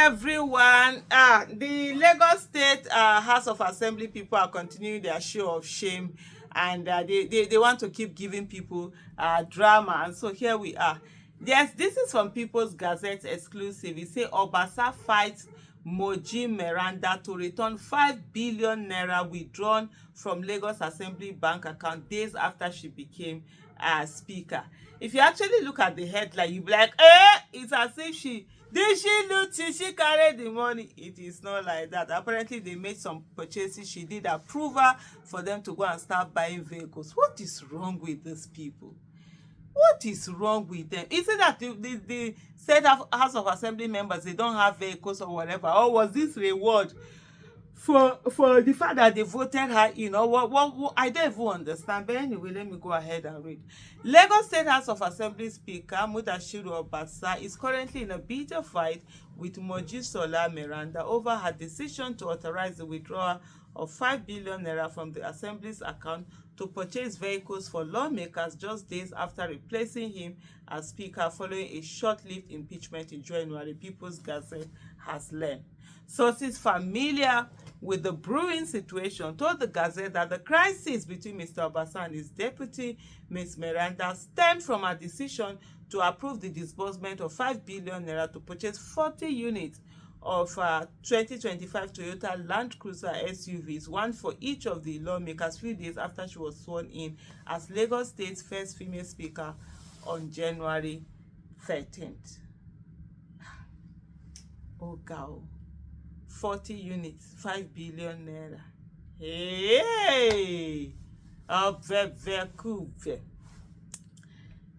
everyone. The Lagos State House of Assembly people are continuing their show of shame, and they want to keep giving people drama. And so here we are. Yes, this is from People's Gazette exclusive. It say Obasa fights Moji Meranda to return 5 billion naira withdrawn from Lagos Assembly bank account days after she became speaker. If you actually look at the headline, you'll be like, it's as if she loot it, she carried the money. It is not like that. Apparently, they made some purchases. She did approval for them to go and start buying vehicles. What is wrong with these people? What is wrong with them? Is it that the State House of Assembly members, they don't have vehicles or whatever? Or was this reward for the fact that they voted her in? Or what I don't even understand. But anyway, let me go ahead and read. Lagos State House of Assembly Speaker Mudashiru Obasa is currently in a bitter fight with Moji Meranda over her decision to authorize the withdrawal of 5 billion naira from the Assembly's account to purchase vehicles for lawmakers just days after replacing him as Speaker following a short-lived impeachment in January, People's Gazette has learned. Sources familiar with the brewing situation told the Gazette that the crisis between Mr. Obasa and his deputy, Ms. Meranda, stemmed from a decision to approve the disbursement of 5 billion naira to purchase 40 units of 2025 Toyota Land Cruiser SUVs, one for each of the lawmakers, few days after she was sworn in as Lagos State's first female speaker on January 13th. Oh, God. 40 units, 5 billion naira. Hey! Oh, very cool.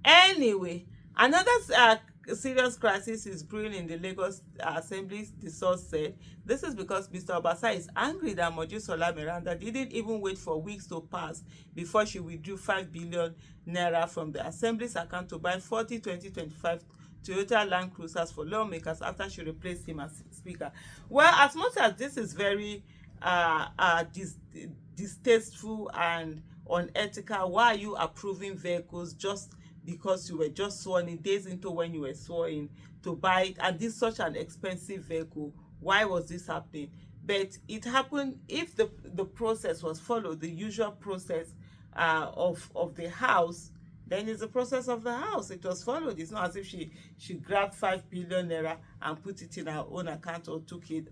Anyway, another serious crisis is brewing in the Lagos Assembly, the source said. This is because Mr. Obasa is angry that Moji Meranda didn't even wait for weeks to pass before she withdrew 5 billion naira from the Assembly's account to buy 40 2025 Toyota Land Cruisers for lawmakers after she replaced him as speaker. Well, as much as this is very distasteful and unethical, why are you approving vehicles just because you were just sworn in, days into when you were sworn in, to buy it? And this is such an expensive vehicle. Why was this happening? But it happened if the process was followed, the usual process of the house. Then it's the process of the house. It was followed. It's not as if she grabbed 5 billion naira and put it in her own account or took it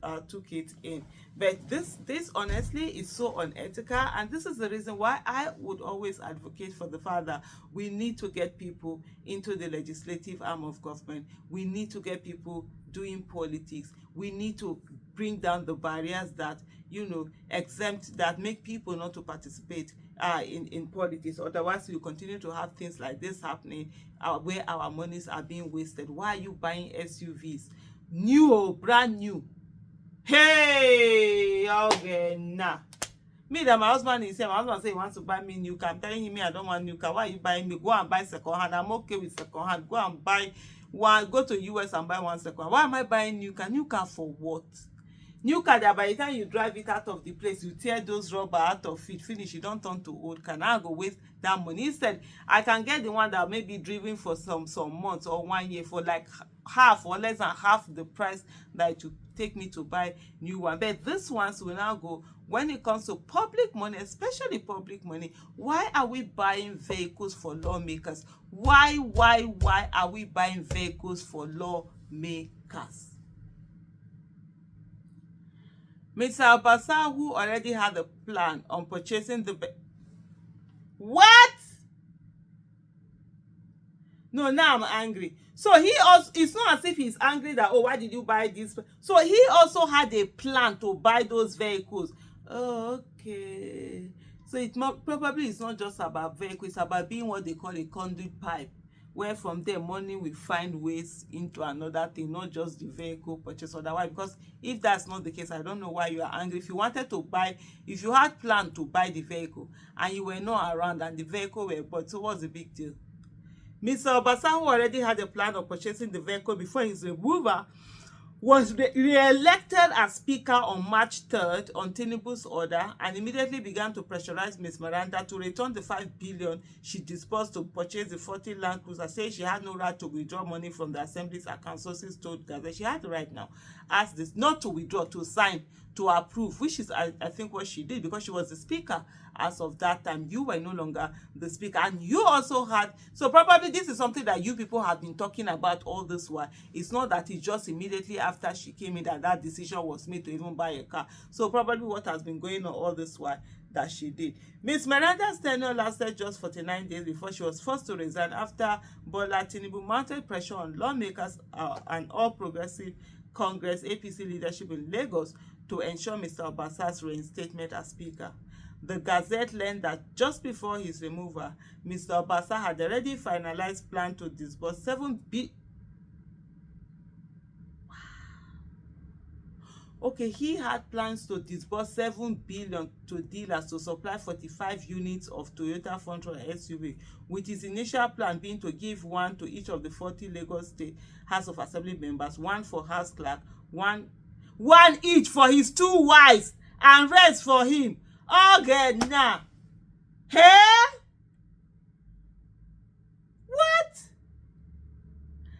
in. But this honestly is so unethical, and this is the reason why I would always advocate for the fact that we need to get people into the legislative arm of government. We need to get people doing politics. We need to bring down the barriers that exempt, that make people not to participate in politics. Otherwise, we continue to have things like this happening where our monies are being wasted. Why are you buying SUVs? Brand new. Hey, okay, nah. Me that my husband is here. My husband say he wants to buy me new car. I'm telling him I don't want new car. Why are you buying me? Go and buy second hand. I'm okay with second hand. Go and buy one. Go to US and buy one second hand. Why am I buying new car? New car for what? New car that by the time you drive it out of the place, you tear those rubber out of it, finish, you don't turn to old car. Now I go waste that money. Instead, I can get the one that may be driven for some months or 1 year for like half or less than half the price that it would take me to buy new one. But this ones will now go, when it comes to public money, especially public money, why are we buying vehicles for lawmakers? Why are we buying vehicles for lawmakers? Mr. Obasa, who already had a plan on purchasing the... What? No, now I'm angry. So he also, it's not as if he's angry that, oh, why did you buy this? So he also had a plan to buy those vehicles. Oh, okay. So it probably is not just about vehicles, it's about being what they call a conduit pipe, where from there money will find ways into another thing, not just the vehicle purchase. Otherwise, because if that's not the case, I don't know why you are angry. If you wanted to buy, if you had planned to buy the vehicle and you were not around and the vehicle were bought, so what's the big deal? Mr. Obasa, who already had a plan of purchasing the vehicle before his removal, was re-elected as Speaker on March 3rd on Tinubu's order and immediately began to pressurize Ms. Meranda to return the 5 billion she disbursed to purchase the 40 Land Cruiser, saying she had no right to withdraw money from the Assembly's account. Sources told Gazette she had the right now, as this, not to withdraw, to sign, to approve, which is, I think, what she did, because she was the Speaker as of that time. You were no longer the Speaker, and you also had, so probably this is something that you people have been talking about all this while. It's not that it's just immediately after she came in that decision was made to even buy a car. So probably what has been going on all this while that she did. Ms. Miranda's tenure lasted just 49 days before she was forced to resign after Bola Tinubu mounted pressure on lawmakers and All Progressive Congress APC leadership in Lagos to ensure Mr. Obasa's reinstatement as Speaker. The Gazette learned that just before his removal, Mr. Obasa had already finalized plan to disburse 7 billion. Okay, he had plans to disburse 7 billion to dealers to supply 45 units of Toyota Frontrunner SUV, with his initial plan being to give one to each of the 40 Lagos State House of Assembly members, one for House Clerk, one each for his 2 wives, and rest for him. Okay, now. Hey? What?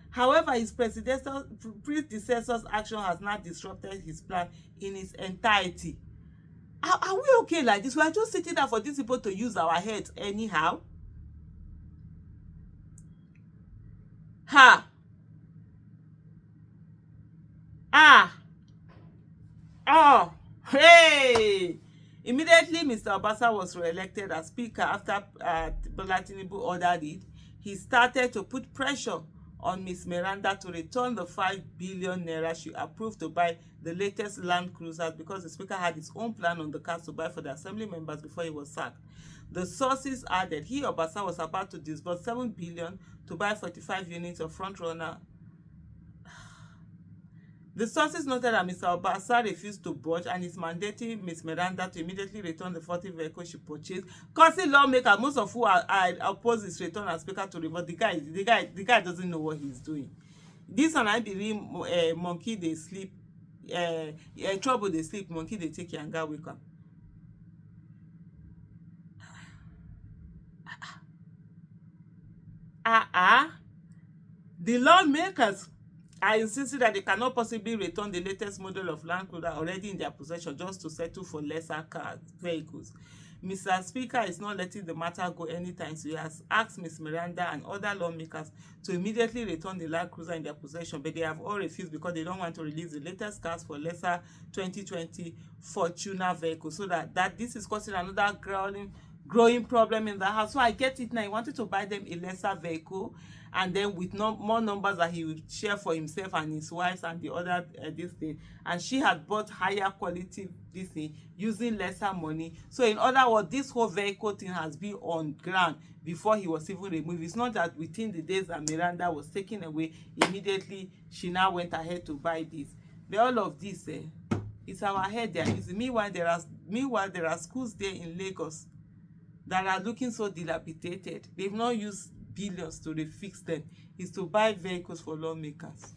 However, his predecessor's action has not disrupted his plan in its entirety. Are we okay like this? We are just sitting there for these people to use our heads anyhow. Ha! Ah! Oh! Hey! Immediately, Mr. Obasa was re-elected as Speaker after Bola Tinubu ordered it. He started to put pressure on Ms. Meranda to return the 5 billion naira she approved to buy the latest Land Cruisers, because the Speaker had his own plan on the cars to buy for the Assembly members before he was sacked. The sources added he, Obasa, was about to disburse 7 billion to buy 45 units of Frontrunner. The sources noted that Mr. Obasa refused to budge and is mandating Ms. Meranda to immediately return the 40 vehicles she purchased, causing lawmakers, most of who are oppose his return as Speaker, to revolt. The guy doesn't know what he's doing. This one I believe monkey they sleep, trouble they sleep, monkey they take yanga wake up. The lawmakers are insisting that they cannot possibly return the latest model of Land Cruiser already in their possession just to settle for lesser vehicles. Mr. Speaker is not letting the matter go anytime, so he has asked Ms. Meranda and other lawmakers to immediately return the Land Cruiser in their possession, but they have all refused because they don't want to release the latest cars for lesser 2020 Fortuner vehicles, so that this is causing another growing problem in the house. So I get it now. He wanted to buy them a lesser vehicle, and then with more numbers that he would share for himself and his wives and the other this thing. And she had bought higher quality this thing using lesser money. So in other words, this whole vehicle thing has been on ground before he was even removed. It's not that within the days that Miranda was taken away, immediately she now went ahead to buy this. But all of this, it's our head there. Meanwhile, there are schools there in Lagos that are looking so dilapidated. They've not used billions to refix them. It's to buy vehicles for lawmakers.